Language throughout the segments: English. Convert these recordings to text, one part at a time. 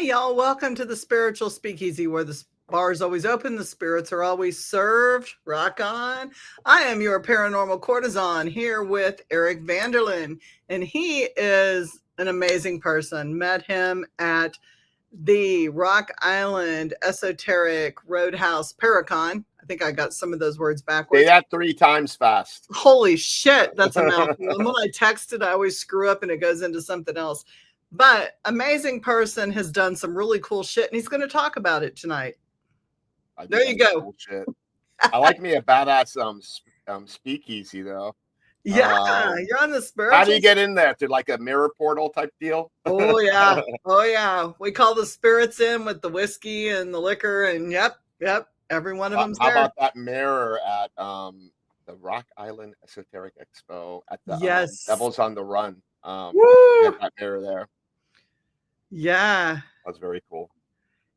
y'all. Welcome to the Spiritual Speakeasy, where the bar is always open, the spirits are always served. Rock on. I am your paranormal courtesan here with Eric Vanderlaan, and he is an amazing person. Met him at the Rock Island Esoteric Roadhouse Paracon. I think I got some of those words backwards. Say that 3 times fast. Holy shit, that's a mouthful. And when I text it, I always screw up and it goes into something else. But amazing person has done some really cool shit, and he's going to talk about it tonight. There you go. Cool shit. I like me a badass speakeasy though. Yeah, you're on the spiritual. How do you get in there? To like a mirror portal type deal? Oh yeah, oh yeah. We call the spirits in with the whiskey and the liquor, and yep. Every one of them's How there. about that mirror at the Rock Island Esoteric Expo at the Devils on the Run? Get that mirror there. Yeah, that's very cool.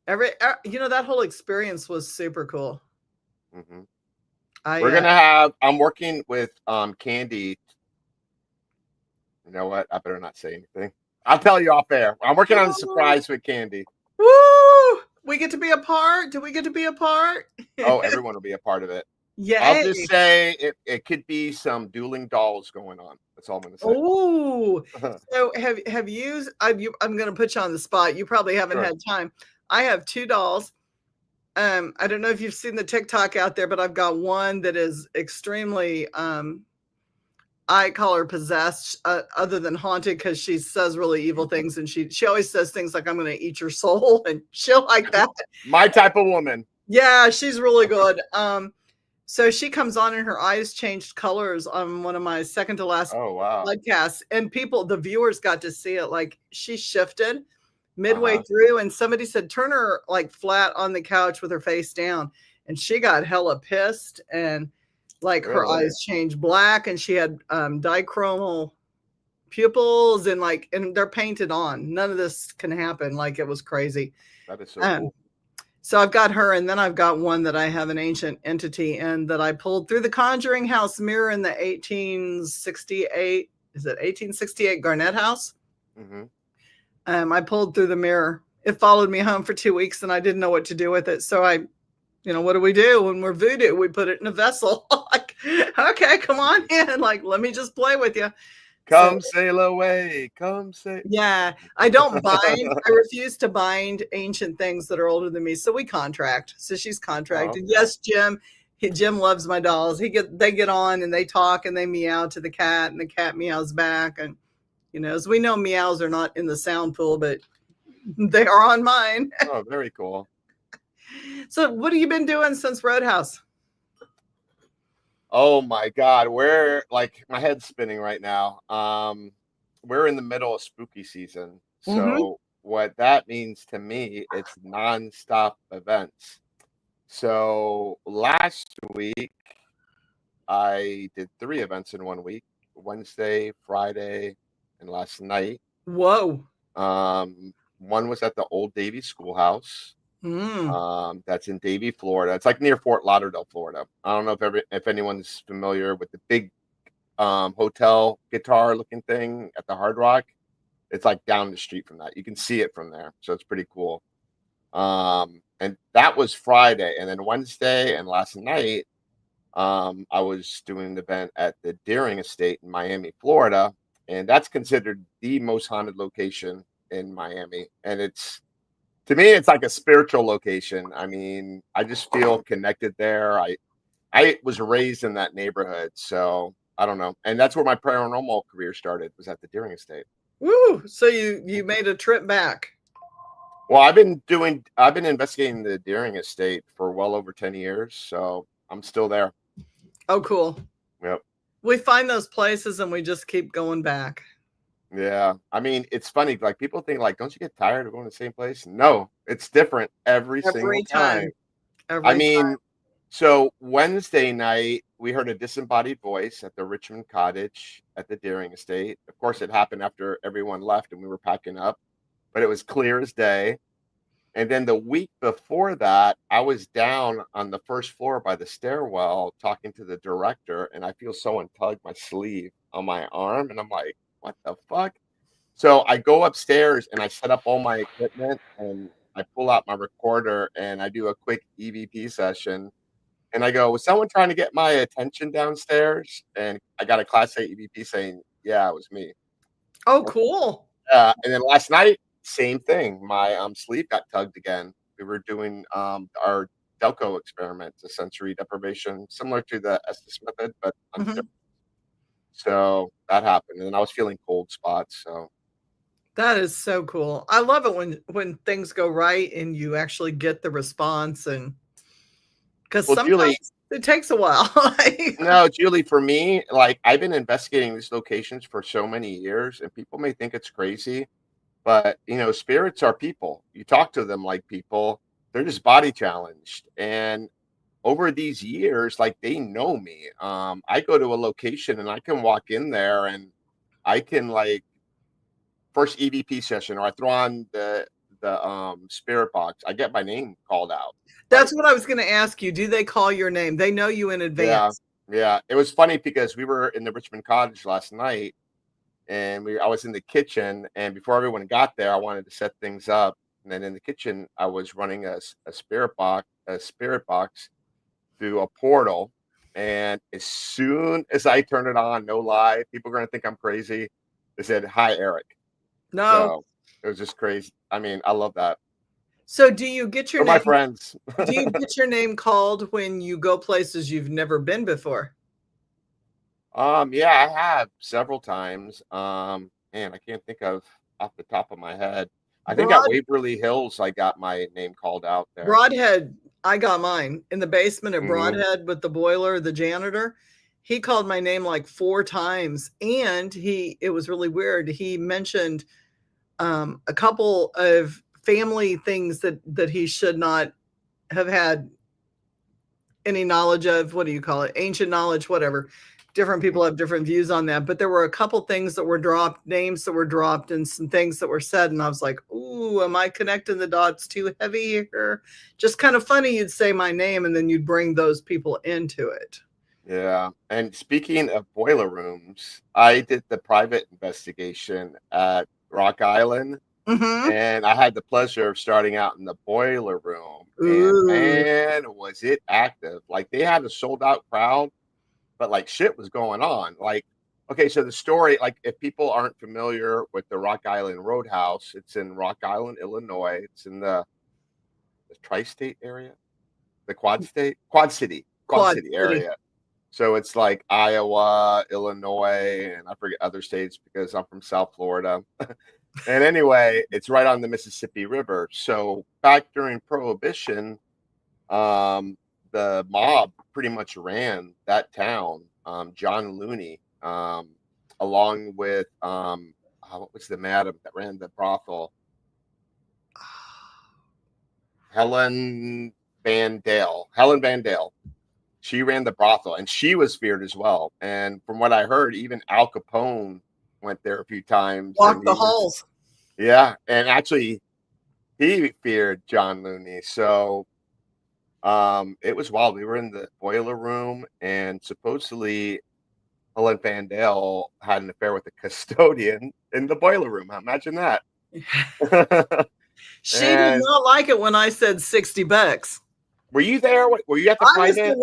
That whole experience was super cool. Mm-hmm. I'm working with Candy. You know what? I better not say anything. I'll tell you off air. I'm working on a surprise with Candy. Woo! We get to be a part. Do we get to be a part? Oh, everyone will be a part of it. Yeah. I'll just say it could be some dueling dolls going on. That's all I'm going to say. Oh, so have you? I'm going to put you on the spot. You probably haven't had time. I have 2 dolls. I don't know if you've seen the TikTok out there, but I've got one that is extremely, I call her possessed, other than haunted, because she says really evil things, and she always says things like, "I'm going to eat your soul," and shit like that. My type of woman. Yeah, she's really good. So she comes on and her eyes changed colors on one of my second to last podcasts, and the viewers got to see it. Like, she shifted midway through, and somebody said, turn her like flat on the couch with her face down, and she got hella pissed, and like her eyes changed black, and she had dichromal pupils, and they're painted on. None of this can happen. Like, it was crazy. That is so cool. So I've got her, and then I've got one that I have an ancient entity in that I pulled through the Conjuring House mirror in the 1868. Is it 1868 Garnett House? Mm-hmm. I pulled through the mirror. It followed me home for 2 weeks, and I didn't know what to do with it. So what do we do when we're voodoo? We put it in a vessel. Like, okay, come on in. Like, let me just play with you. Come sail away. Come sail. Yeah, I don't bind. I refuse to bind ancient things that are older than me. So we contract. So she's contracted. Yes, Jim. Jim loves my dolls. They get on and they talk and they meow to the cat, and the cat meows back. And as we know, meows are not in the sound pool, but they are on mine. Oh, very cool. So what have you been doing since Roadhouse? Oh my God, my head's spinning right now. We're in the middle of spooky season. So what that means to me, it's nonstop events. So last week I did 3 events in 1 week: Wednesday, Friday, and last night. Whoa. One was at the old Davie Schoolhouse. That's in Davie, Florida. It's like near Fort Lauderdale, Florida. I don't know if anyone's familiar with the big hotel guitar looking thing at the Hard Rock. It's like down the street from that. You can see it from there, so it's pretty cool. And that was Friday, and then Wednesday and last night I was doing an event at the Deering Estate in Miami, Florida, and that's considered the most haunted location in Miami. And to me, it's like a spiritual location. I mean, I just feel connected there. I was raised in that neighborhood, so I don't know. And that's where my paranormal career started, was at the Deering Estate. Woo! So you made a trip back. Well, I've been investigating the Deering Estate for well over 10 years, so I'm still there. Oh, cool. Yep. We find those places and we just keep going back. Yeah, I mean, it's funny. Like, people think, like, don't you get tired of going to the same place? No, it's different every single time. So Wednesday night we heard a disembodied voice at the Richmond Cottage at the Deering Estate. Of course, it happened after everyone left and we were packing up, but it was clear as day. And then the week before that, I was down on the first floor by the stairwell talking to the director, and I feel someone tug my sleeve on my arm, and I'm like, what the fuck? So I go upstairs and I set up all my equipment and I pull out my recorder and I do a quick EVP session. And I go, was someone trying to get my attention downstairs? And I got a Class A EVP saying, yeah, it was me. Oh, cool. And then last night, same thing. My sleeve got tugged again. We were doing our Delco experiment, the sensory deprivation, similar to the Estes method, but so that happened. And then I was feeling cold spots. So that is so cool. I love it when things go right and you actually get the response, and because sometimes Julie, it takes a while. no, Julie, for me, like I've been investigating these locations for so many years, and people may think it's crazy, but spirits are people. You talk to them like people. They're just body challenged, and over these years, like they know me. I go to a location and I can walk in there and I can like first EVP session, or I throw on the spirit box. I get my name called out. That's what I was going to ask you. Do they call your name? They know you in advance. Yeah. It was funny because we were in the Richmond Cottage last night, and I was in the kitchen, and before everyone got there, I wanted to set things up. And then in the kitchen, I was running a spirit box through a portal. And as soon as I turned it on, no lie, people are going to think I'm crazy. They said, "Hi, Eric." No. So it was just crazy. I mean, I love that. So do you get your name? My friends. Do you get your name called when you go places you've never been before? Yeah, I have several times. Man, I can't think of off the top of my head. I think at Waverly Hills, I got my name called out there. Broadhead, I got mine in the basement at Broadhead with the boiler, the janitor. He called my name like 4 times, and it was really weird. He mentioned a couple of family things that he should not have had any knowledge of. What do you call it? Ancient knowledge, whatever. Different people have different views on that, but there were a couple things that were dropped, names that were dropped, and some things that were said, and I was like, ooh, am I connecting the dots too heavy here? Just kind of funny you'd say my name and then you'd bring those people into it. Yeah, and speaking of boiler rooms, I did the private investigation at Rock Island, and I had the pleasure of starting out in the boiler room, and man, was it active. Like, they had a sold-out crowd, but like shit was going on. Like, okay, so the story, like if people aren't familiar with the Rock Island Roadhouse, it's in Rock Island, Illinois. It's in the tri-state area, the Quad City area. So it's like Iowa, Illinois, and I forget other states because I'm from South Florida. And anyway, it's right on the Mississippi River. So back during Prohibition, the mob pretty much ran that town. John Looney, along with what was the madam that ran the brothel? Helen Vandale. She ran the brothel, and she was feared as well. And from what I heard, even Al Capone went there a few times. Walked the halls. Yeah, and actually, he feared John Looney. So it was wild. We were in the boiler room, and supposedly Helen Vandale had an affair with the custodian in the boiler room. Imagine that. She did not like it when I said $60. Were you there? Were you at the private?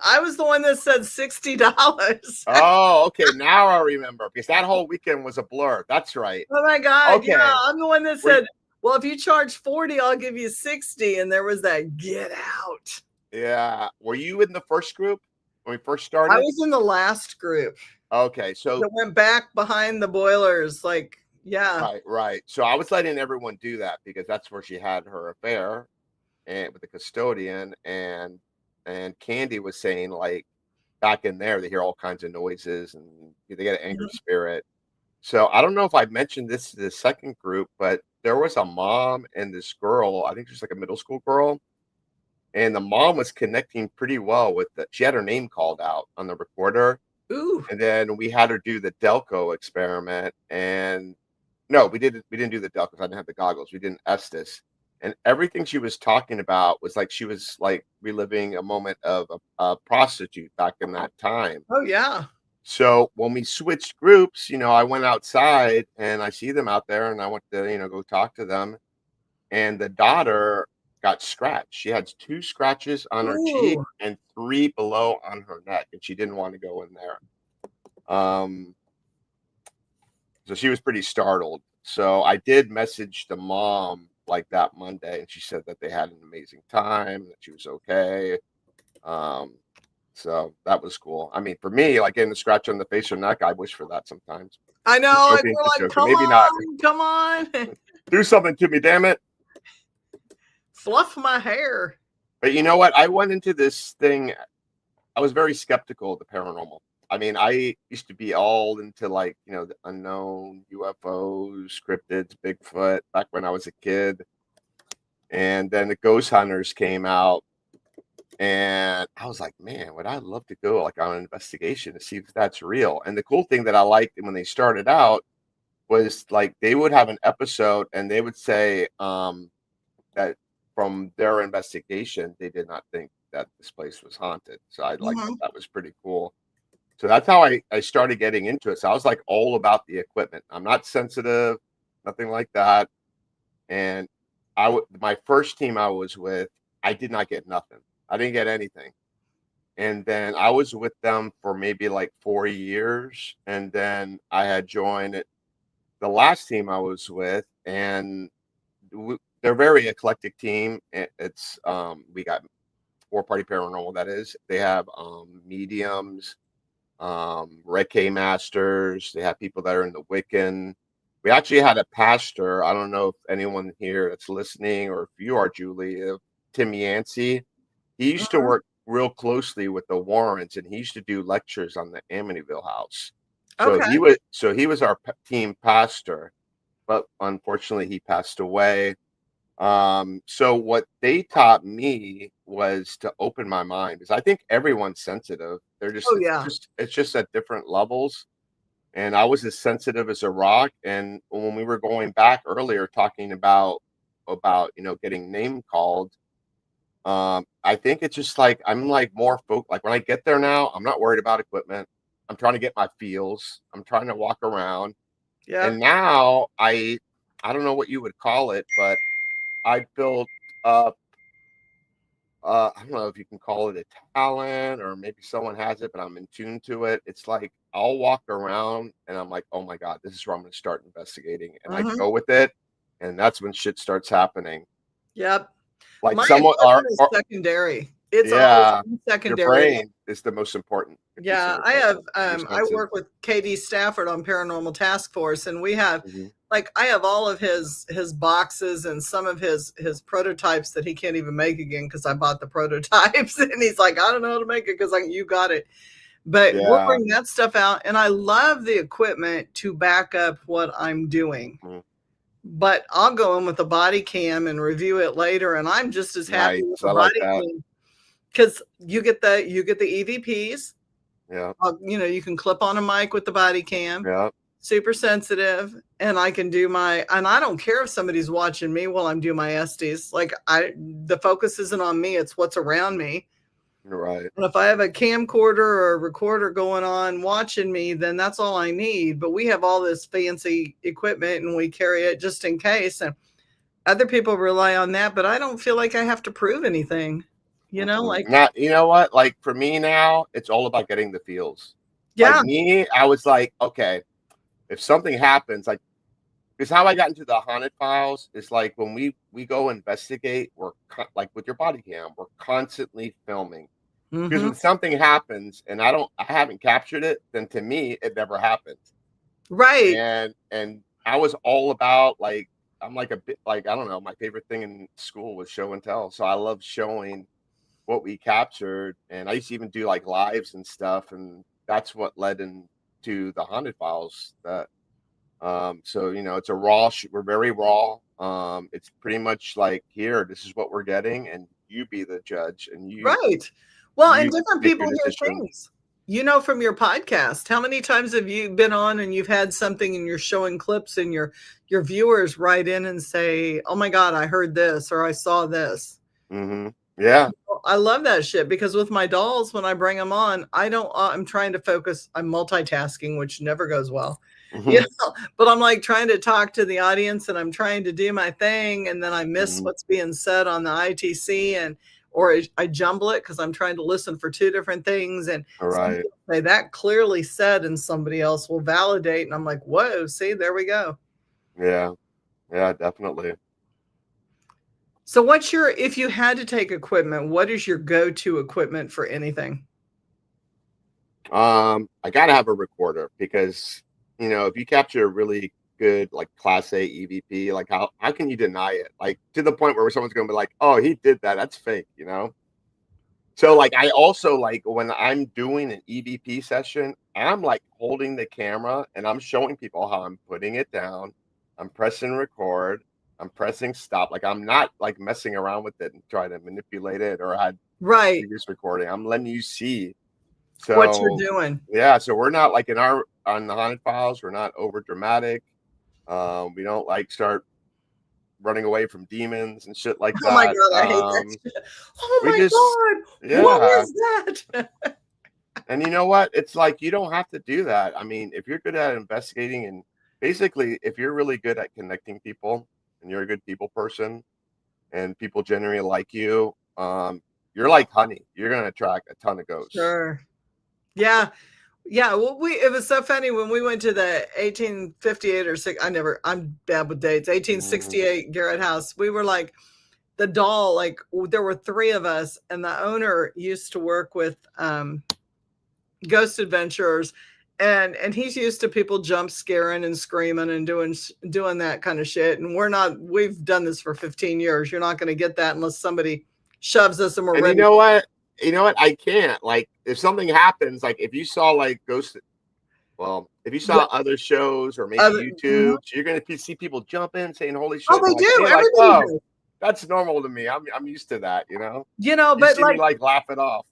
I was the one that said $60. Oh, okay. Now I remember, because that whole weekend was a blur. That's right. Oh my God. Okay. Yeah, I'm the one that said, well, if you charge 40, I'll give you 60. And there was that get out. Yeah. Were you in the first group when we first started? I was in the last group. Okay. So it went back behind the boilers. Like, yeah. Right. So I was letting everyone do that because that's where she had her affair and with the custodian, and Candy was saying, like, back in there, they hear all kinds of noises and they get an angry spirit. So I don't know if I mentioned this to the second group, but there was a mom and this girl, I think she was like a middle school girl, and the mom was connecting pretty well with she had her name called out on the recorder. Ooh. And then we had her do the Delco experiment, and no, we didn't do the Delco because I didn't have the goggles. We did Estes. And everything she was talking about was like she was like reliving a moment of a prostitute back in that time. Oh, yeah. So when we switched groups, I went outside and I see them out there, and I went to, go talk to them. And the daughter got scratched. She had 2 scratches on her cheek Ooh. and 3 below on her neck, and she didn't want to go in there. So she was pretty startled. So I did message the mom like that Monday, and she said that they had an amazing time, that she was okay. So that was cool. I mean, for me, like getting the scratch on the face or neck, I wish for that sometimes. I know, like Joking, we're just like, joking. come Maybe not. on, come on. Do something to me, damn it. Fluff my hair. But you know what? I went into this thing, I was very skeptical of the paranormal. I mean, I used to be all into like, the unknown, UFOs, cryptids, Bigfoot back when I was a kid. And then the ghost hunters came out, and I was like, man, would I love to go like on an investigation to see if that's real. And the cool thing that I liked when they started out was like they would have an episode and they would say that from their investigation, they did not think that this place was haunted. So I like that was pretty cool. So that's how I started getting into it. So I was like all about the equipment. I'm not sensitive, nothing like that. And my first team I was with, I did not get nothing. I didn't get anything. And then I was with them for maybe like 4 years. And then I had joined the last team I was with, and they're a very eclectic team. It's we got War Party Paranormal, that is. They have mediums, Reiki masters. They have people that are in the Wiccan. We actually had a pastor. I don't know if anyone here that's listening, or if you are, Julie, Tim Yancey. He used to work real closely with the Warrens, and he used to do lectures on the Amityville house. So he was our team pastor, but unfortunately he passed away. So what they taught me was to open my mind, because I think everyone's sensitive. They're just, it's just at different levels. And I was as sensitive as a rock. And when we were going back earlier talking about getting name called, I think it's just like I'm like more like when I get there now, I'm not worried about equipment. I'm trying to get my feels. I'm trying to walk around. Yeah. And now I don't know what you would call it, but I built up I don't know if you can call it a talent, or maybe someone has it, but I'm in tune to it. It's like I'll walk around and I'm like, oh my God, this is where I'm going to start investigating. And I go with it. And that's when shit starts happening. Yep. Like someone is secondary. It's secondary. Your brain is the most important. Yeah, I have I work with KD Stafford on Paranormal Task Force, and we have like I have all of his boxes and some of his prototypes that he can't even make again because I bought the prototypes, and he's like, I don't know how to make it because you got it. But we'll bring that stuff out, and I love the equipment to back up what I'm doing. But I'll go in with the body cam and review it later, and I'm just as happy with the body cam because you get the EVPs. Yeah. You can clip on a mic with the body cam. Yeah. Super sensitive, and I can do and I don't care if somebody's watching me while I'm doing my SDs. Like the focus isn't on me; it's what's around me. Right. And if I have a camcorder or a recorder going on watching me, then that's all I need. But we have all this fancy equipment, and we carry it just in case. And other people rely on that, but I don't feel like I have to prove anything. Like not, you know what? Like for me now, it's all about getting the feels. Yeah. Like me, I was like, okay, if something happens, like, because how I got into the haunted files is like when we go investigate, we're like with your body cam, we're constantly filming. Because when something happens and I haven't captured it, then to me it never happened. Right. And I was all about like, I'm like a bit like, I don't know, my favorite thing in school was show and tell. So I love showing what we captured, and I used to even do like lives and stuff, and that's what led into the haunted files. That so it's a raw we're very raw. It's pretty much like, here, this is what we're getting, and you be the judge, and you well, and different people hear things from your podcast. How many times have you been on and you've had something and you're showing clips, and your viewers write in and say, oh my God, I heard this, or I saw this. Yeah. I love that shit because with my dolls, when I bring them on, I'm trying to focus. I'm multitasking, which never goes well. You know, but I'm like trying to talk to the audience and I'm trying to do my thing. And then I miss what's being said on the ITC or I jumble it because I'm trying to listen for two different things. And right. say that clearly said, and somebody else will validate. And I'm like, whoa, see, there we go. Yeah. Yeah, definitely. So if you had to take equipment, what is your go-to equipment for anything? I gotta have a recorder because, if you capture a really good, like Class A EVP, like how can you deny it? Like to the point where someone's gonna be like, oh, he did that. That's fake, So like I also like when I'm doing an EVP session, I'm like holding the camera and I'm showing people how I'm putting it down. I'm pressing record. I'm pressing stop. Like I'm not like messing around with it and trying to manipulate it or had previous recording. I'm letting you see. So what you're doing. Yeah. So we're not like on the Haunted Files, we're not over dramatic. We don't like start running away from demons and shit like that. Oh my God, I hate that shit. Oh my God, yeah. what was that? And you know what? It's like you don't have to do that. I mean, if you're good at investigating and basically if you're really good at connecting people and you're a good people person and people generally like you, you're like honey. You're gonna attract a ton of ghosts. Sure. Yeah. Yeah, well, it was so funny when we went to the 1858 or I'm bad with dates, 1868 Garrett House. We were like the doll, like there were three of us, and the owner used to work with Ghost Adventurers, and he's used to people jump scaring and screaming and doing that kind of shit. And we've done this for 15 years. You're not going to get that unless somebody shoves us and we're ready. You know what? I can't. Like, if something happens, like if you saw like if you saw other shows or maybe YouTube, you're gonna see people jump in saying "Holy shit!" Oh, they do. Everybody does. That's normal to me. I'm used to that. But like me, like laugh it off.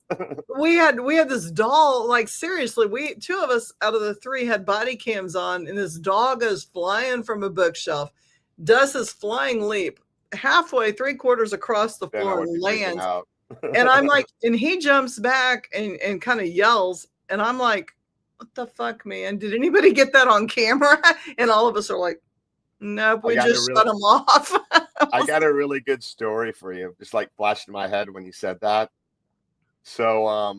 we had this doll. Like seriously, two of us out of the three had body cams on, and this dog goes flying from a bookshelf, does his flying leap halfway, 3/4 across the floor, and lands. And I'm like, and he jumps back and kind of yells, and I'm like, what the fuck, man? Did anybody get that on camera? And all of us are like, nope, we just shut him off. I got a really good story for you. Just like flashed in my head when you said that. So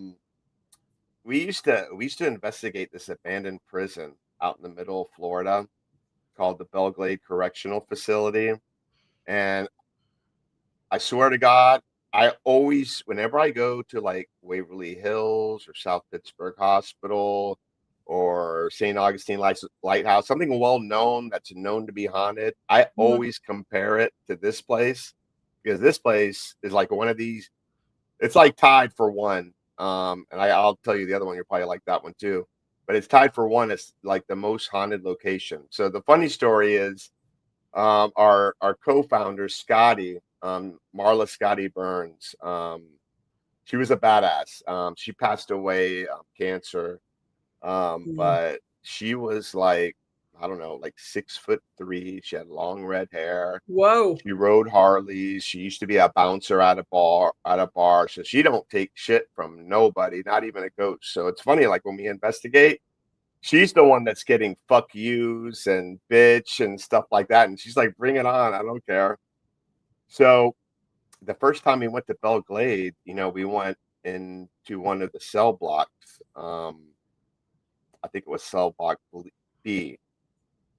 we used to investigate this abandoned prison out in the middle of Florida called the Belglade Correctional Facility. And I swear to God, I always, whenever I go to like Waverly Hills or South Pittsburgh Hospital or St. Augustine Lighthouse, something well known that's known to be haunted, I always compare it to this place because this place is like one of these. It's like tied for one. And I'll tell you the other one. You'll probably like that one too. But it's tied for one. It's like the most haunted location. So the funny story is, our co-founder Scotty, Marla Scotty Burns, she was a badass. She passed away cancer. But she was like, I don't know, like 6'3". She had long red hair. Whoa. She rode Harleys. She used to be a bouncer at a bar. So she don't take shit from nobody, not even a ghost. So it's funny, like when we investigate, she's the one that's getting fuck yous and bitch and stuff like that. And she's like, bring it on. I don't care. So the first time we went to Belglade, we went into one of the cell blocks. I think it was cell block B.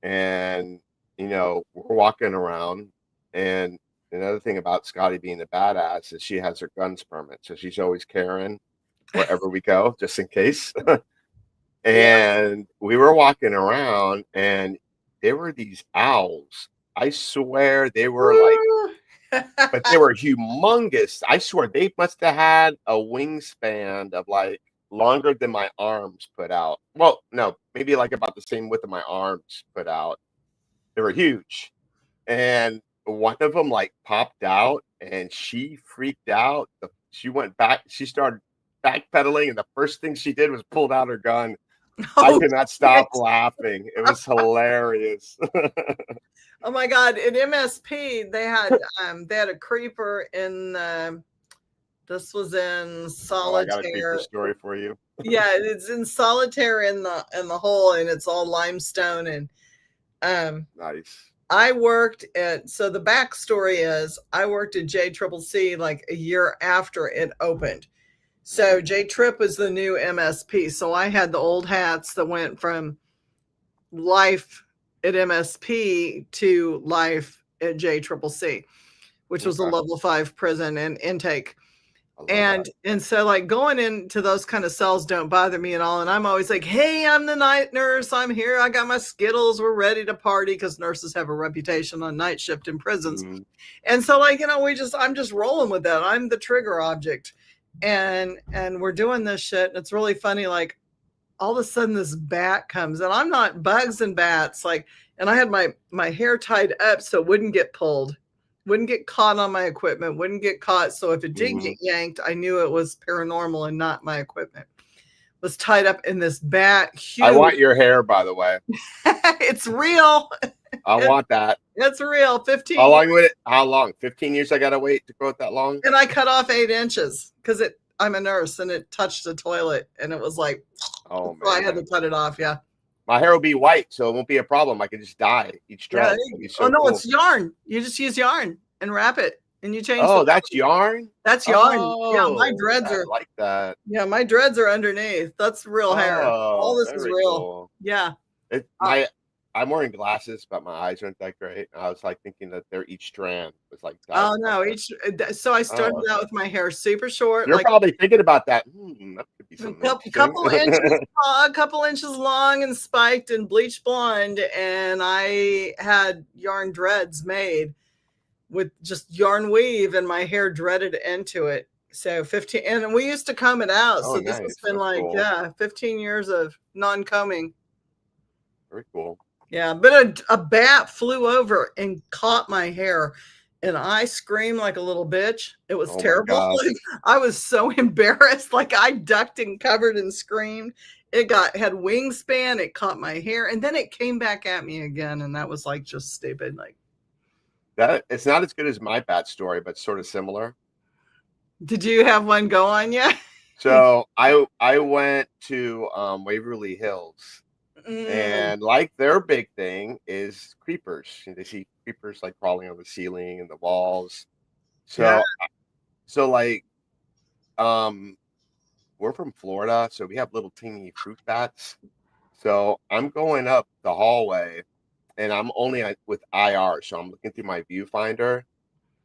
And, we're walking around. And another thing about Scotty being a badass is she has her guns permit. So she's always carrying wherever we go, just in case. And we were walking around and there were these owls. I swear they were like, but they were humongous. I swear they must have had a wingspan of like longer than my arms put out. Well, no, maybe like about the same width of my arms put out. They were huge. And one of them like popped out and she freaked out. She went back. She started backpedaling. And the first thing she did was pulled out her gun. I could not stop laughing. It was hilarious. Oh my God. At MSP, they had a creeper in the This was in Oh, I got a creeper Solitaire. story for you. Yeah, it's in Solitaire in the hole, and it's all limestone. And nice. I worked so the backstory is I worked at JCCC like a year after it opened. So J Trip was the new MSP. So I had the old hats that went from life at MSP to life at JCCC, which was a level 5 prison and intake. And so like going into those kind of cells don't bother me at all. And I'm always like, hey, I'm the night nurse. I'm here. I got my Skittles. We're ready to party, because nurses have a reputation on night shift in prisons. And so like, I'm just rolling with that. I'm the trigger object. And we're doing this shit. And it's really funny. Like all of a sudden this bat comes, and I'm not bugs and bats. Like, and I had my hair tied up so it wouldn't get pulled. Wouldn't get caught on my equipment, wouldn't get caught. So if it did get yanked, I knew it was paranormal and not my equipment. Was tied up in this bat. Huge. I want your hair, by the way. It's real. I want that. It's real. 15. How long would it? How long? 15 years I got to wait to grow it that long? And I cut off 8 inches because I'm a nurse, and it touched the toilet, and it was like, oh man, so I had to cut it off. Yeah. My hair will be white, so it won't be a problem. I can just dye each strand. Yeah, cool. It's yarn. You just use yarn and wrap it, and you change. Oh, that's yarn? That's yarn. Yeah, my dreads are like that. Yeah, my dreads are underneath. That's real hair. All this is real. Cool. Yeah. I'm wearing glasses, but my eyes aren't that great. I was like thinking that each strand was like. Oh no! So I started out with my hair super short. You're probably thinking about that. That could be something. Couple inches long and spiked and bleached blonde, and I had yarn dreads made with just yarn weave, and my hair dreaded into it. So 15, and we used to comb it out. So this has been like cool. 15 years of non-combing. Very cool. Yeah, but a bat flew over and caught my hair, and I screamed like a little bitch. It was terrible. I was so embarrassed. Like I ducked and covered and screamed. It had wingspan. It caught my hair, and then it came back at me again, and that was like just stupid. Like that. It's not as good as my bat story, but sort of similar. Did you have one go on yet? So I went to Waverly Hills. And like their big thing is creepers. They see creepers like crawling on the ceiling and the walls. So like we're from Florida, so we have little teeny fruit bats. So I'm going up the hallway, and I'm only with IR, so I'm looking through my viewfinder,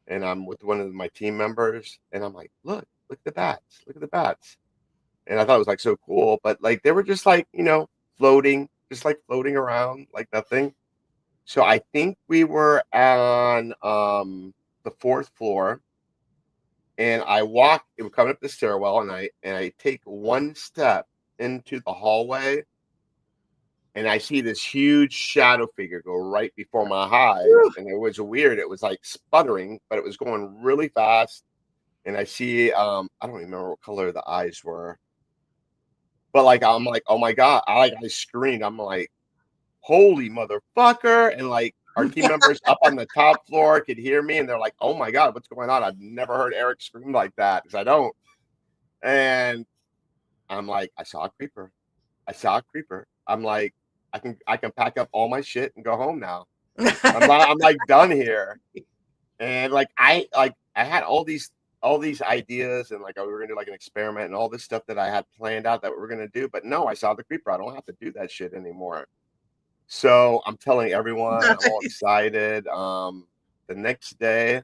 and I'm with one of my team members, and I'm like, look at the bats, look at the bats. And I thought it was like so cool, but like they were just like, floating, just like floating around like nothing. So I think we were on the 4th floor, and I walk, it was coming up the stairwell, and I take one step into the hallway, and I see this huge shadow figure go right before my eyes. And it was weird. It was like sputtering, but it was going really fast. And I see, I don't remember what color the eyes were. But like, I'm like, oh my God. I screamed. I'm like, holy motherfucker. And like our team members up on the top floor could hear me. And they're like, oh my God, what's going on? I've never heard Eric scream like that, because I don't. And I'm like, I saw a creeper. I'm like, I can pack up all my shit and go home now. I'm like done here. And like, I had all these ideas, and like we were gonna do like an experiment and all this stuff that I had planned out that we were gonna do, but no, I saw the creeper. I don't have to do that shit anymore. So I'm telling everyone, I'm all excited. The next day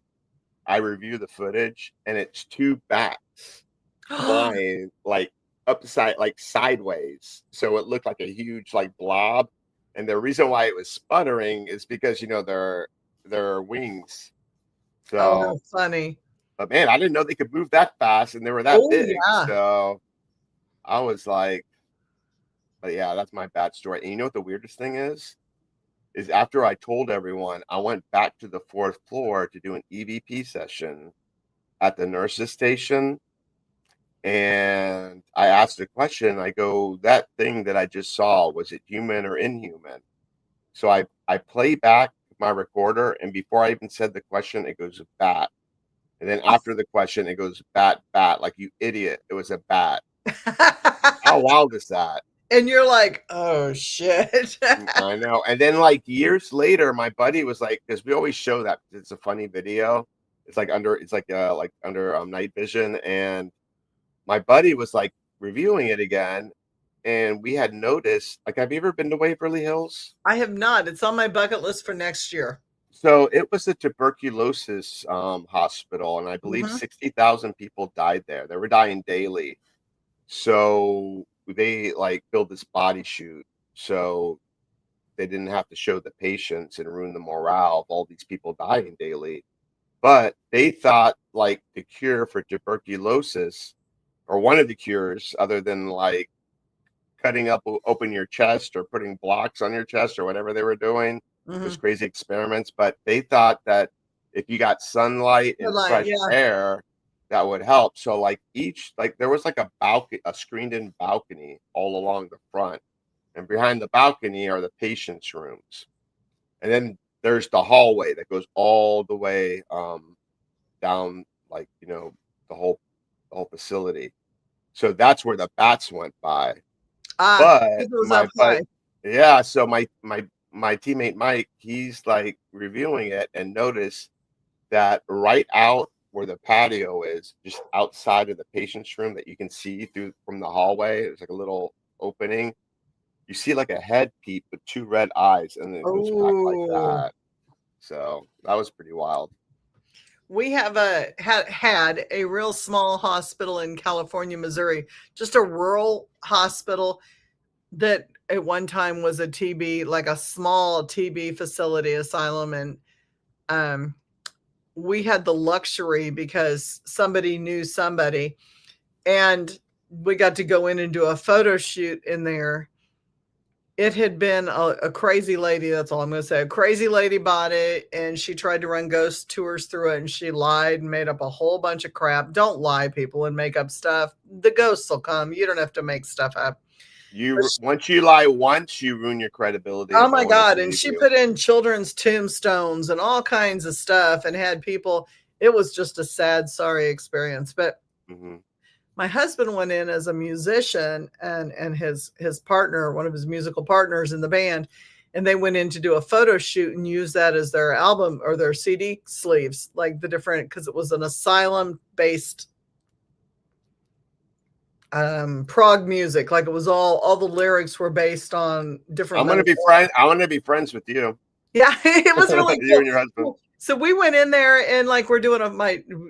I review the footage, and it's 2 bats flying like upside, like sideways. So it looked like a huge like blob. And the reason why it was sputtering is because their wings. So that's funny. But man, I didn't know they could move that fast, and they were that big. Yeah. So I was like, but yeah, that's my bad story. And you know what the weirdest thing is after I told everyone, I went back to the 4th floor to do an EVP session at the nurses station. And I asked a question. I go, that thing that I just saw, was it human or inhuman? So I play back my recorder, and before I even said the question, it goes bat. And then after the question, it goes bat, bat, like, you idiot. It was a bat. How wild is that? And you're like, oh shit. I know. And then like years later, my buddy was like, because we always show that it's a funny video. It's like under night vision. And my buddy was like reviewing it again. And we had noticed, like, have you ever been to Waverly Hills? I have not. It's on my bucket list for next year. So it was a tuberculosis hospital, and I believe 60,000 people died there. They were dying daily. So they like built this body chute so they didn't have to show the patients and ruin the morale of all these people dying daily. But they thought like the cure for tuberculosis, or one of the cures, other than like cutting up open your chest or putting blocks on your chest or whatever they were doing, those crazy experiments. But they thought that if you got sunlight and fresh air, that would help. So like there was like a screened in balcony all along the front, and behind the balcony are the patients' rooms. And then there's the hallway that goes all the way down, like, the whole facility. So that's where the bats went by. Yeah, so my teammate Mike, he's like reviewing it and noticed that right out where the patio is, just outside of the patient's room that you can see through from the hallway, there's like a little opening. You see like a head peep with two red eyes, and then it goes back like that. So that was pretty wild. We have had a real small hospital in California, Missouri, just a rural hospital that at one time was a TB, like a small TB facility asylum. And we had the luxury because somebody knew somebody, and we got to go in and do a photo shoot in there. It had been a crazy lady. That's all I'm going to say. A crazy lady bought it, and she tried to run ghost tours through it, and she lied and made up a whole bunch of crap. Don't lie, people, and make up stuff. The ghosts will come. You don't have to make stuff up. Once you lie once, you ruin your credibility. Oh my God. And she put in children's tombstones and all kinds of stuff and had people. It was just a sad, sorry experience. But my husband went in as a musician, and his partner, one of his musical partners in the band, and they went in to do a photo shoot and use that as their album or their CD sleeves, like the different, because it was an asylum based prog music. Like it was all the lyrics were based on different. I want to be friends with you. Yeah, it was really you and your husband. So we went in there, and like we're doing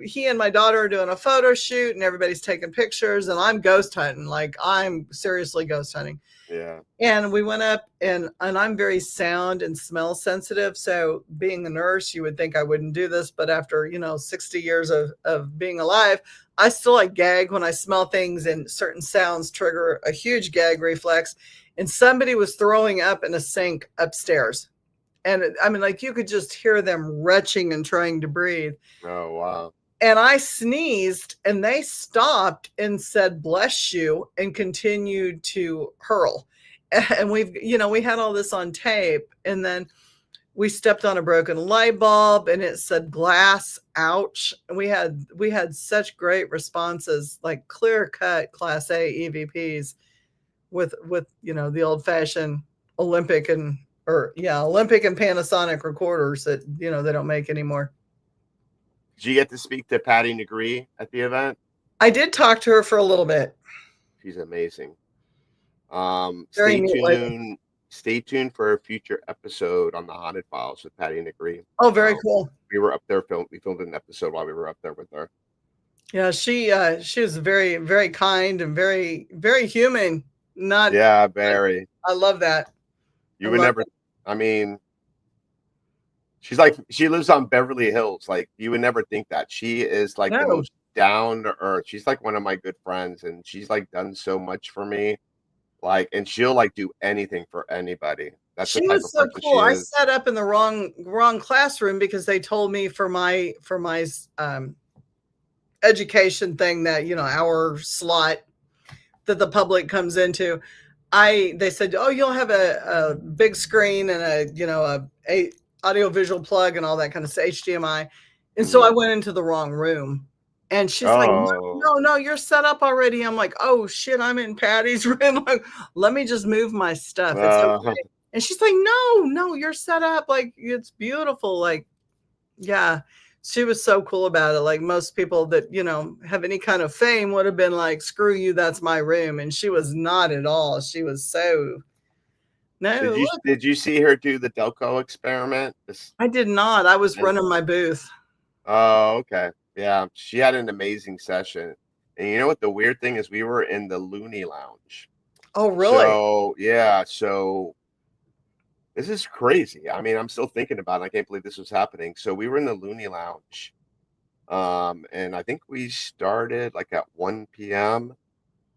he and my daughter are doing a photo shoot, and everybody's taking pictures, and I'm ghost hunting. Like I'm seriously ghost hunting. Yeah. And we went up, and I'm very sound and smell sensitive. So being a nurse, you would think I wouldn't do this, but after 60 years of being alive, I still like gag when I smell things, and certain sounds trigger a huge gag reflex. And somebody was throwing up in a sink upstairs. And I mean, like you could just hear them retching and trying to breathe. Oh, wow. And I sneezed, and they stopped and said, bless you, and continued to hurl. And we had all this on tape. And then we stepped on a broken light bulb, and it said glass, ouch. And we had such great responses, like clear cut Class A EVPs with the old fashioned Olympic and Panasonic recorders that, they don't make anymore. Did you get to speak to Patty Negree at the event? I did talk to her for a little bit. She's amazing. Stay tuned for a future episode on the Haunted Files with Patty Negree. Oh, very cool. We were up there, we filmed an episode while we were up there with her. Yeah, she was very, very kind and very, very human. Very. I love that. You would never, I mean, she's like, she lives on Beverly Hills. Like, you would never think that. She is like the most down to earth. She's like one of my good friends, and she's like done so much for me. Like, and she'll like do anything for anybody. That's the type of person cool. I is. sat up in the wrong classroom because they told me for my education thing that, our slot that the public comes into, they said, oh, you'll have a big screen and a audio visual plug and all that kind of stuff, HDMI. And so I went into the wrong room. And she's like, no, you're set up already. I'm like, oh shit, I'm in Patty's room. Like, let me just move my stuff. It's okay. And she's like, no, you're set up. Like, it's beautiful. Like, yeah, she was so cool about it. Like most people that, have any kind of fame would have been like, screw you, that's my room. And she was not at all. She was so, no. Did you see her do the Delco experiment? I did not. I was running my booth. Oh, okay. Yeah, she had an amazing session. And you know what the weird thing is? We were in the Looney Lounge. Oh, really? So, yeah. So this is crazy. I mean, I'm still thinking about it. I can't believe this was happening. So we were in the Looney Lounge. And I think we started like at 1 p.m.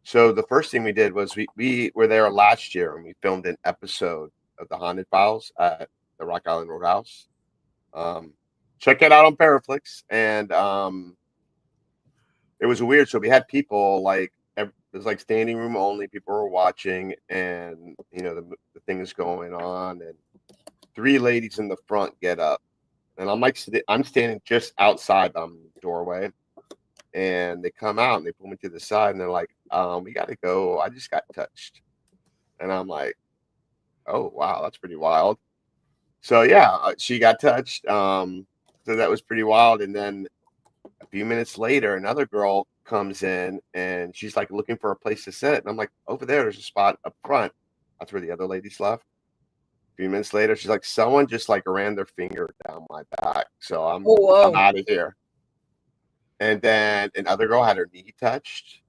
So the first thing we did was we were there last year and we filmed an episode of the Haunted Files at the Rock Island Roadhouse. Check it out on Paraflix. And it was weird. So we had people like, it was like standing room only. People were watching, and the thing is going on, and 3 ladies in the front get up, and I'm standing just outside the doorway, and they come out and they pull me to the side, and they're like, we got to go. I just got touched, and I'm like, oh wow, that's pretty wild. So yeah, she got touched. So that was pretty wild, and then a few minutes later, another girl comes in and she's like looking for a place to sit. And I'm like, over there's a spot up front. That's where the other ladies left. A few minutes later, she's like, someone just like ran their finger down my back. So I'm out of here. And then another girl had her knee touched.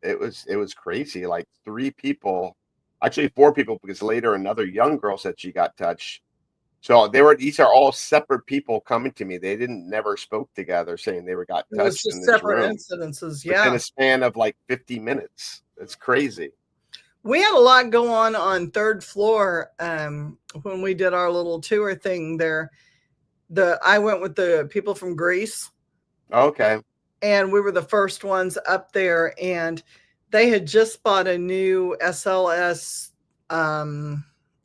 It was crazy. Like 3 people, actually 4 people, because later another young girl said she got touched. So these are all separate people coming to me. They never spoke together, saying they got touched in this separate room. incidences. Yeah, in a span of like 50 minutes. It's crazy. We had a lot go on 3rd floor when we did our little tour thing there. I went with the people from Greece. Okay. And we were the first ones up there, and they had just bought a new SLS.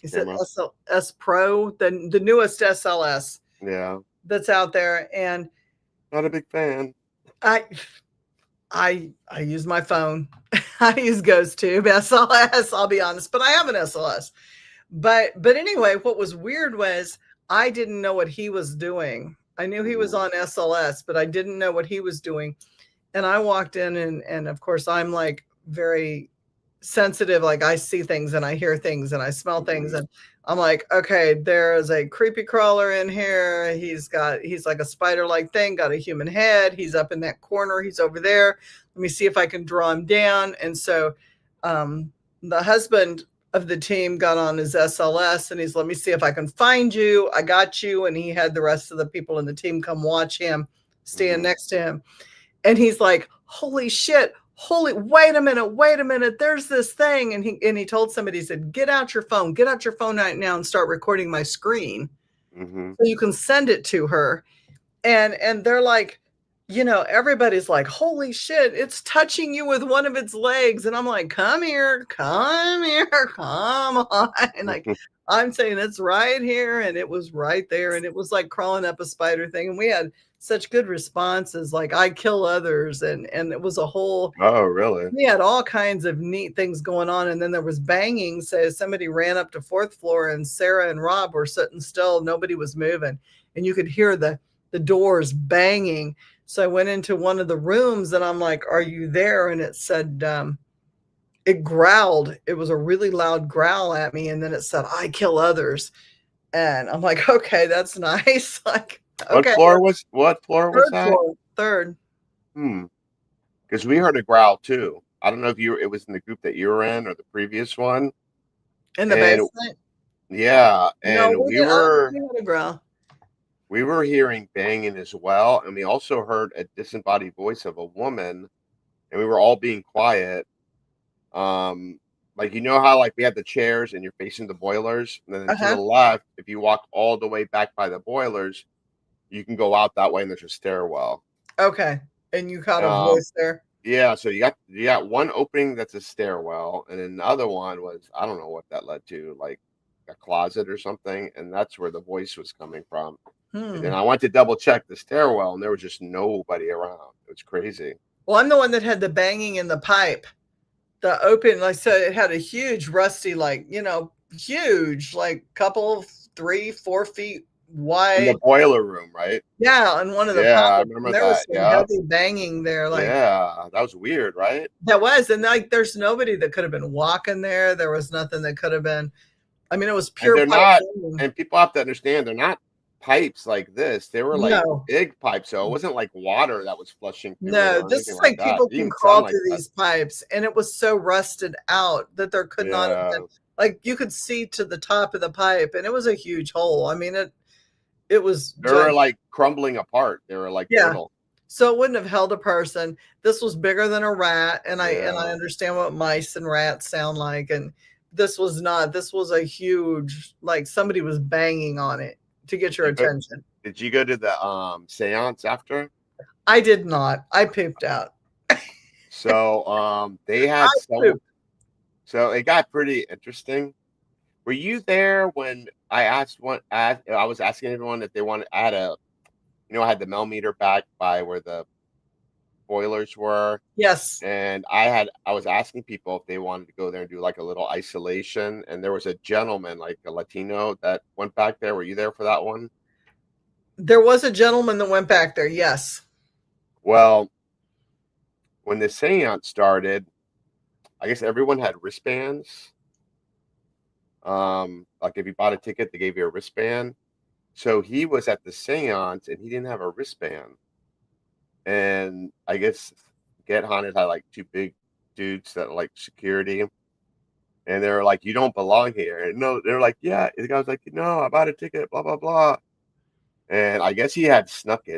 Is it SLS Pro, the newest SLS? Yeah, that's out there, and not a big fan. I use my phone. I use GhostTube SLS. I'll be honest, but I have an SLS. But anyway, what was weird was I didn't know what he was doing. I knew he was on SLS, but I didn't know what he was doing. And I walked in, and of course I'm like very sensitive. Like I see things and I hear things and I smell things, and I'm like, okay, there is a creepy crawler in here. He's like a spider-like thing, got a human head. He's up in that corner. He's over there. Let me see if I can draw him down. And so the husband of the team got on his SLS and let me see if I can find you. I got you. And he had the rest of the people in the team come watch him, stand next to him. And he's like, holy shit, wait a minute, there's this thing. And he told somebody, he said, get out your phone right now and start recording my screen so you can send it to her. And they're like, everybody's like, holy shit, it's touching you with one of its legs. And I'm like, come here, come on. Like, I'm saying it's right here, and it was right there, and it was like crawling up a spider thing. And we had such good responses, like I kill others, and it was a whole, oh really, we had all kinds of neat things going on. And then there was banging. So somebody ran up to 4th floor, and Sarah and Rob were sitting still, nobody was moving, and you could hear the doors banging. So I went into one of the rooms, and I'm like, are you there? And it said, it growled. It was a really loud growl at me. And then it said, I kill others. And I'm like, okay, that's nice. Like, okay. What floor was that? 3rd. Because we heard a growl too. I don't know if it was in the group that you were in or the previous one. In the basement? Yeah. And no, we heard a growl. We were hearing banging as well. And we also heard a disembodied voice of a woman, and we were all being quiet. Like, how like we had the chairs and you're facing the boilers, and then to the left, if you walk all the way back by the boilers, you can go out that way, and there's a stairwell. Okay. And you caught a voice there? Yeah, so you got one opening that's a stairwell, and then the other one was, I don't know what that led to, like a closet or something, and that's where the voice was coming from. And then I went to double check the stairwell, and there was just nobody around. It was crazy. Well, I'm the one that had the banging in the pipe, the open. Like I said, it had a huge rusty, like, huge, like couple 3-4 feet wide. In the boiler room, right? Yeah, in one of the pipes. I remember there that. Was some heavy banging there. Like, yeah, that was weird, right? That was, and like, there's nobody that could have been walking there. There was nothing that could have been. I mean, it was pure. And they're not, and people have to understand, they're not pipes like this. They were like big pipes, so it wasn't like water that was flushing through. No, this is like people can crawl through these pipes, and it was so rusted out that there could not have been, like, you could see to the top of the pipe, and it was a huge hole. I mean, it was. They were like crumbling apart. They were like brittle. So it wouldn't have held a person. This was bigger than a rat, and I understand what mice and rats sound like, and this was not. This was a huge, like, somebody was banging on it to get your attention. Did you go to the seance after? I did not. I pooped out. So they had so it got pretty interesting. Were you there when I was asking everyone if they wanted? I had I had the millimeter back by where the boilers were. Yes. And I was asking people if they wanted to go there and do like a little isolation. And there was a gentleman, like a Latino, that went back there. Were you there for that one? There was a gentleman that went back there. Yes. Well, when the seance started, I guess everyone had wristbands. Like if you bought a ticket, they gave you a wristband. So he was at the seance and he didn't have a wristband. And I guess Get Haunted had like two big dudes that like security. And they were like, "You don't belong here." And no, they're like, "Yeah." And the guy was like, "No, I bought a ticket, blah, blah, blah." And I guess he had snuck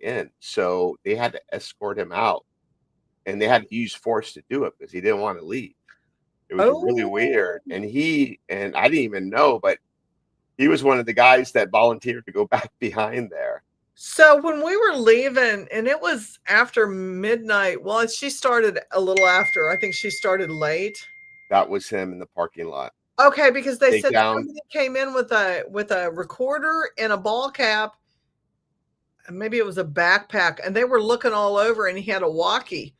in. So they had to escort him out. And they had to use force to do it because he didn't want to leave. It was really weird. And I didn't even know, but he was one of the guys that volunteered to go back behind there. So when we were leaving, and it was after midnight, well, she started a little after. I think she started late. That was him in the parking lot. Okay, because they said somebody came in with a recorder and a ball cap, and maybe it was a backpack, and they were looking all over, and he had a walkie.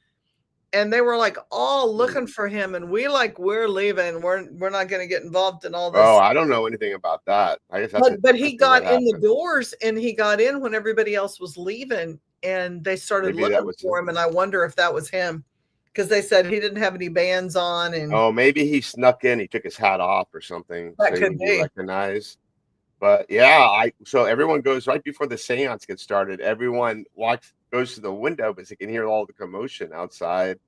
And they were like all looking for him, and we're leaving. We're not going to get involved in all this. Oh, I don't know anything about that. I guess but he got in the doors, and he got in when everybody else was leaving, and they started looking for him. And I wonder if that was him, because they said he didn't have any bands on. And maybe he snuck in. He took his hat off or something. That could be recognized. But yeah, so everyone goes right before the seance gets started. Everyone goes to the window because they can hear all the commotion outside.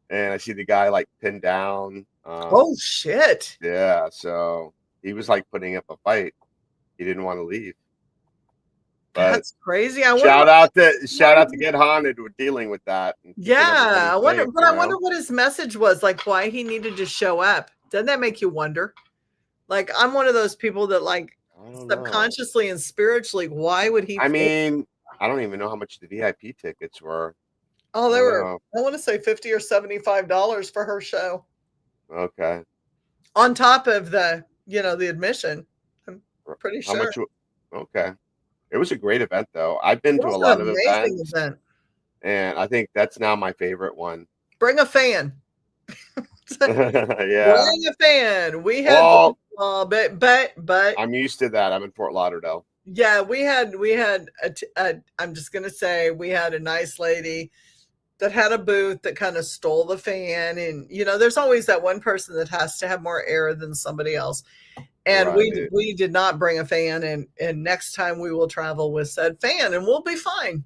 And I see the guy like pinned down. Oh shit! Yeah, so he was like putting up a fight. He didn't want to leave. But that's crazy. Shout out to Get Haunted with dealing with that. Yeah, I wonder what his message was, like why he needed to show up. Doesn't that make you wonder? Like, I'm one of those people that, like, subconsciously and spiritually, why would he? I mean, I don't even know how much the VIP tickets were. Oh, they were, I want to say $50 or $75 for her show. Okay. On top of the admission. I'm pretty sure. Okay. It was a great event, though. I've been to a lot of events. And I think that's now my favorite one. Bring a fan. Yeah. Bring a fan. We had, but I'm used to that. I'm in Fort Lauderdale. Yeah, we had I'm just going to say we had a nice lady that had a booth that kind of stole the fan. And, there's always that one person that has to have more air than somebody else. And we did not bring a fan. And next time we will travel with said fan and we'll be fine.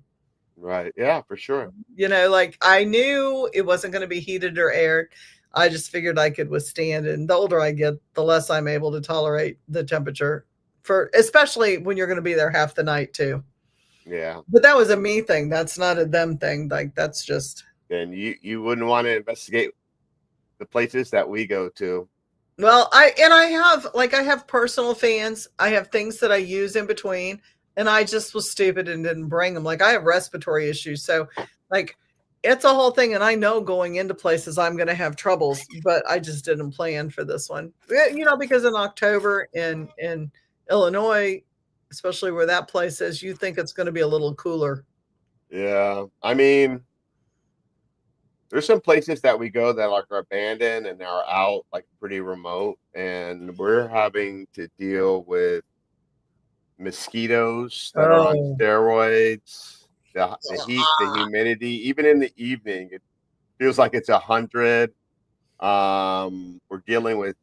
Right. Yeah, for sure. Like, I knew it wasn't going to be heated or aired. I just figured I could withstand it. And the older I get, the less I'm able to tolerate the temperature, especially when you're going to be there half the night too. Yeah. But that was a me thing. That's not a them thing. Like, that's just. Then you wouldn't want to investigate the places that we go to. Well, I have personal fans. I have things that I use in between, and I just was stupid and didn't bring them. Like, I have respiratory issues. So, like, it's a whole thing. And I know going into places I'm going to have troubles, but I just didn't plan for this one. Because in October in Illinois, especially where that place is, you think it's going to be a little cooler. Yeah. I mean, there's some places that we go that are abandoned and are out like pretty remote, and we're having to deal with mosquitoes that are on steroids, the heat, the humidity. Even in the evening, it feels like it's 100. We're dealing with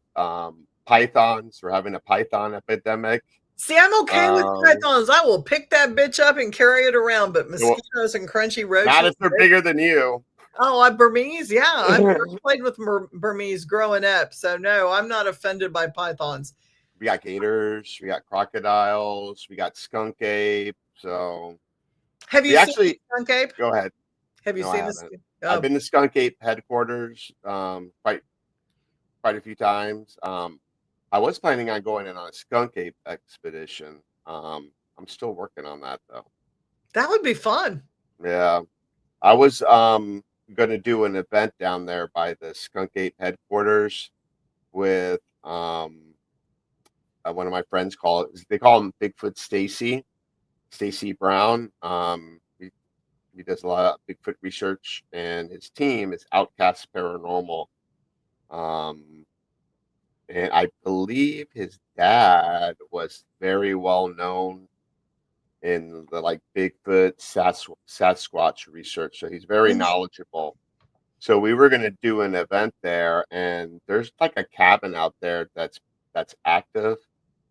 pythons. We're having a python epidemic. See, I'm okay with pythons. I will pick that bitch up and carry it around, but mosquitoes and crunchy roaches. Not if they're bigger than you. Oh, Burmese? Yeah, I've played with Burmese growing up, so no, I'm not offended by pythons. We got gators, we got crocodiles, we got skunk ape. So, have you seen skunk ape? Go ahead. Have you seen this? I've been to skunk ape headquarters quite a few times. I was planning on going in on a skunk ape expedition. I'm still working on that though. That would be fun. Yeah, I was going to do an event down there by the skunk ape headquarters with one of my friends they call him Bigfoot Stacy Brown. He does a lot of Bigfoot research, and his team is Outcast Paranormal. And I believe his dad was very well known in the like Bigfoot Sasquatch research, so he's very knowledgeable. So we were going to do an event there, and there's like a cabin out there that's active.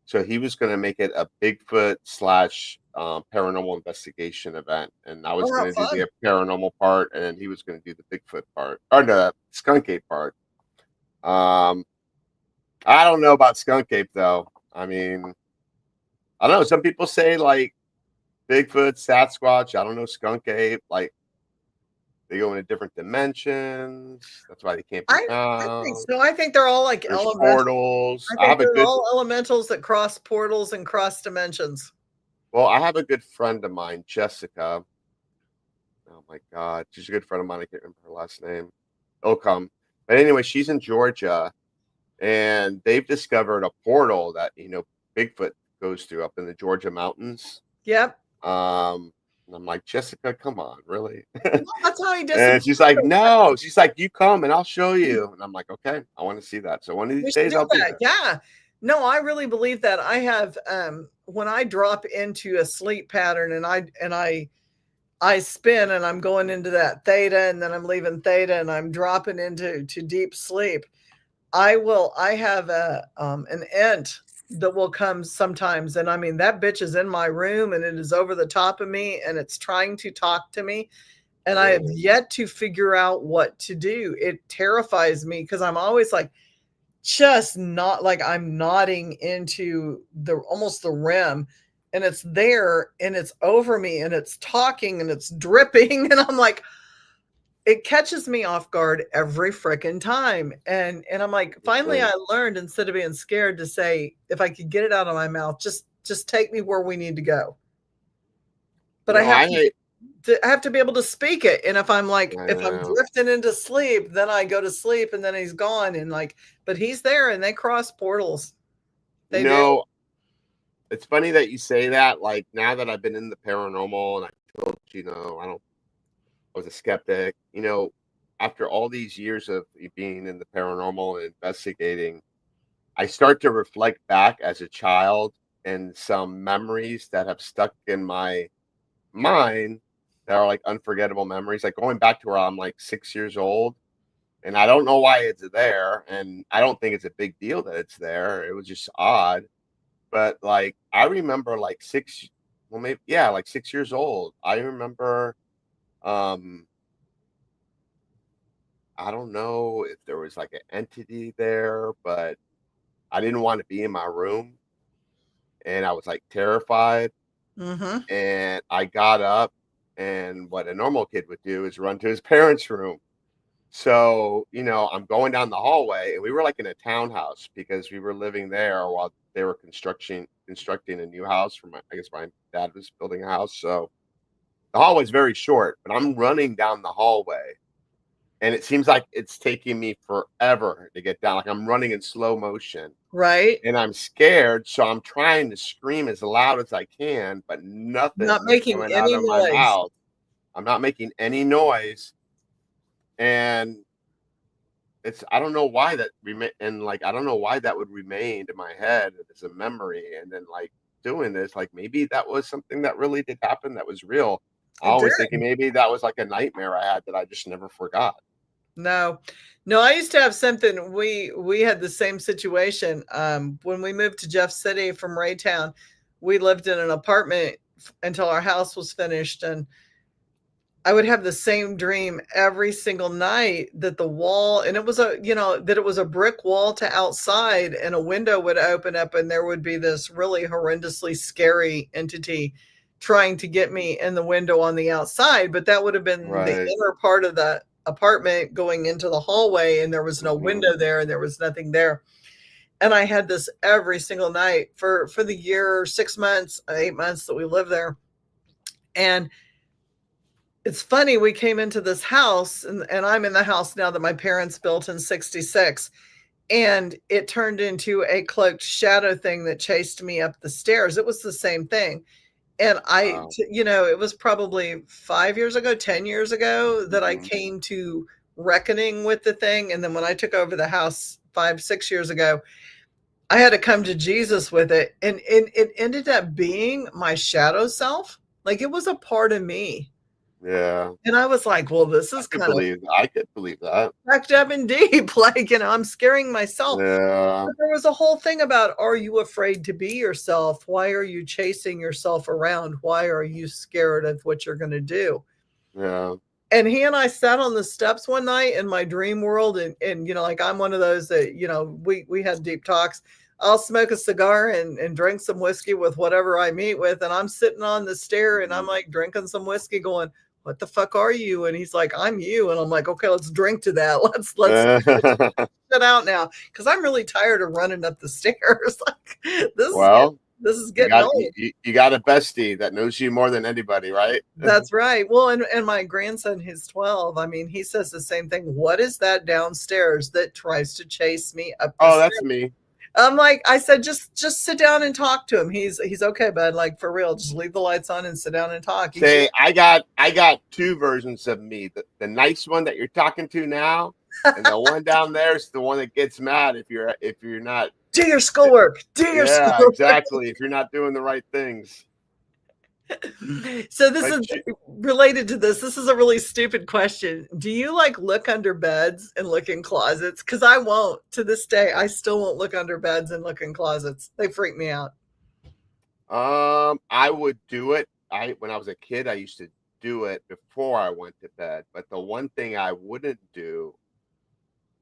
So he was going to make it a Bigfoot / paranormal investigation event, and I was going to do the paranormal part, and he was going to do the Bigfoot part or the skunk ape part. I don't know about skunk ape though. I mean, I don't know. Some people say like Bigfoot, Sasquatch. I don't know, skunk ape. Like they go into different dimensions. That's why they can't be found. I think so. I think they're all like portals. I think they're all elementals that cross portals and cross dimensions. Well, I have a good friend of mine, Jessica. Oh my God, she's a good friend of mine. I can't remember her last name. It'll come. But anyway, she's in Georgia, and they've discovered a portal that Bigfoot goes through up in the Georgia mountains. Yep. And I'm like, Jessica, come on, really? Well, that's how he does. And she's like, no. She's like, you come and I'll show you. And I'm like, okay, I want to see that. So one of these days I'll do that. Yeah. No, I really believe that. I have when I drop into a sleep pattern and I spin and I'm going into that theta and then I'm leaving theta and I'm dropping into deep sleep. I have an ent that will come sometimes, and I mean that bitch is in my room and it is over the top of me and it's trying to talk to me, and I have yet to figure out what to do. It terrifies me because I'm always like just not like I'm nodding into almost the REM, and it's there and it's over me and it's talking and it's dripping and I'm like, it catches me off guard every freaking time. And I'm like, finally I learned, instead of being scared, to say, if I could get it out of my mouth, just take me where we need to go. But I have to be able to speak it. And if I'm like, if I'm drifting into sleep, then I go to sleep and then he's gone. And like, but he's there and they cross portals. They do. It's funny that you say that. Like now that I've been in the paranormal and I told I was a skeptic, after all these years of being in the paranormal and investigating, I start to reflect back as a child and some memories that have stuck in my mind that are like unforgettable memories, like going back to where I'm like 6 years old, and I don't know why it's there, and I don't think it's a big deal that it's there. It was just odd. But like I remember like 6 years old. I remember I don't know if there was like an entity there, but I didn't want to be in my room and I was like terrified. And I got up, and what a normal kid would do is run to his parents' room. So, I'm going down the hallway, and we were like in a townhouse because we were living there while they were constructing a new house for my dad was building a house. So the hallway's very short, but I'm running down the hallway and it seems like it's taking me forever to get down. Like I'm running in slow motion. Right. And I'm scared, so I'm trying to scream as loud as I can, but Not nothing is making coming out any of my noise. mouth. I'm not making any noise, and I don't know why that I don't know why that would remain in my head as a memory, and then like doing this, like maybe that was something that really did happen that was real. I It always did. thinking maybe that was like a nightmare I had that I just never forgot. No. No, I used to have something we had the same situation, when we moved to Jeff City from Raytown, we lived in an apartment until our house was finished, and I would have the same dream every single night that the wall and it was that it was a brick wall to outside and a window would open up and there would be this really horrendously scary entity trying to get me in the window on the outside, but that would have been the Right. inner part of the apartment going into the hallway and there was no Mm-hmm. window there and there was nothing there. And I had this every single night for the year, 6 months, 8 months that we lived there. And it's funny, we came into this house and I'm in the house now that my parents built in 66. And it turned into a cloaked shadow thing that chased me up the stairs. It was the same thing. And Wow. it was probably 5 years ago, 10 years ago that I Mm-hmm. came to reckoning with the thing. And then when I took over the house 5, 6 years ago, I had to come to Jesus with it. And it ended up being my shadow self. Like it was a part of me. Yeah. And I was like, well, this is kind of I could believe that. fucked up and deep. Like, I'm scaring myself. Yeah. But there was a whole thing about, are you afraid to be yourself? Why are you chasing yourself around? Why are you scared of what you're going to do? Yeah. And he and I sat on the steps one night in my dream world. And like I'm one of those that, we had deep talks. I'll smoke a cigar and drink some whiskey with whatever I meet with. And I'm sitting on the stair and I'm like drinking some whiskey going, what the fuck are you? And he's like, I'm you. And I'm like, okay, let's drink to that. Let's shit out now. Cause I'm really tired of running up the stairs. Like Well, this is you getting got old. you got a bestie that knows you more than anybody, right? That's right. Well, and my grandson, who's 12, I mean, he says the same thing. What is that downstairs that tries to chase me up the Oh, stairs? that's me. I'm like, I said, just sit down and talk to him. He's okay, bud. Like for real, just leave the lights on and sit down and talk. Say, I got two versions of me. The nice one that you're talking to now, and the one down there is the one that gets mad if you're not do your schoolwork. Do your schoolwork. Exactly. If you're not doing the right things. So this is related to this. This is a really stupid question. Do you like look under beds and look in closets? Because I won't. To this day, I still won't look under beds and look in closets. They freak me out. I would do it. When I was a kid, I used to do it before I went to bed. But the one thing I wouldn't do,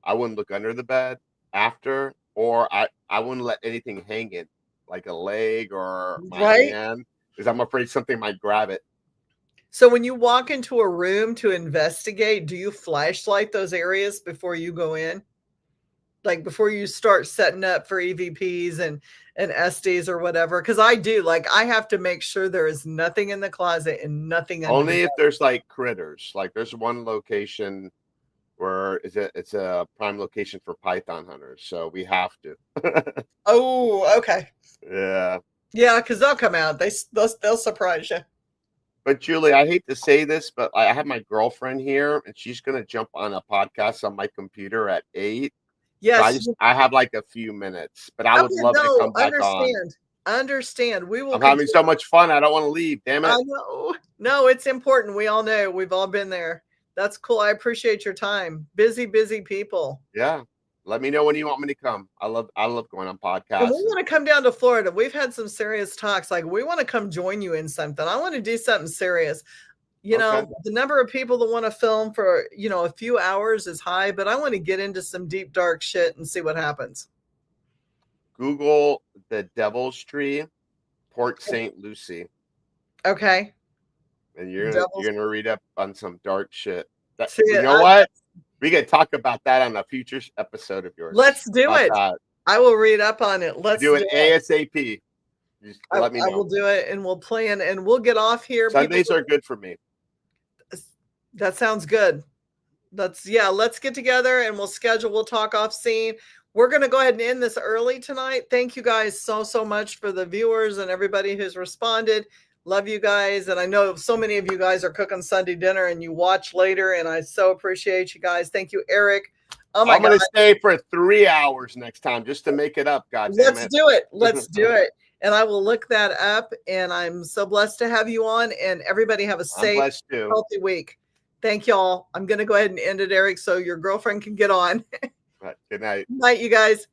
I wouldn't look under the bed after, or I wouldn't let anything hang in, like a leg or my hand, because I'm afraid something might grab it. So when you walk into a room to investigate, do you flashlight those areas before you go in? Like before you start setting up for EVPs and SDs or whatever? Because I do. Like I have to make sure there is nothing in the closet and nothing under Only if there's like critters. Like there's one location where it's a prime location for python hunters, so we have to. Oh, okay. Yeah. Yeah, because they'll come out. They'll surprise you. But Julie, I hate to say this, but I have my girlfriend here, and she's going to jump on a podcast on my computer at 8. Yes. So I have like a few minutes, but I would love to come back on. Understand. We will. I'm having so much fun. I don't want to leave. Damn it. I know. No, it's important. We all know. We've all been there. That's cool. I appreciate your time. Busy people. Yeah. Let me know when you want me to come. I love going on podcasts. And we want to come down to Florida. We've had some serious talks. Like we want to come join you in something. I want to do something serious. The number of people that want to film for, a few hours is high, but I want to get into some deep, dark shit and see what happens. Google the Devil's Tree, Port St. Lucie. Okay. And you're gonna read up on some dark shit. What? What? We can talk about that on a future episode of yours. Let's do it. I will read up on it. Let's do it ASAP. Just let me know. I will do it, and we'll plan, and we'll get off here. Sundays are good for me. That sounds good. let's get together and we'll talk off scene. We're going to go ahead and end this early tonight. Thank you guys so much for the viewers and everybody who's responded. Love you guys. And I know so many of you guys are cooking Sunday dinner and you watch later. And I so appreciate you guys. Thank you, Eric. Oh my God. I'm going to stay for 3 hours next time just to make it up. God damn it. Let's do it. Let's do it. And I will look that up. And I'm so blessed to have you on. And everybody have a safe, healthy week. Thank y'all. I'm going to go ahead and end it, Eric, so your girlfriend can get on. Right. Good night. Night, you guys.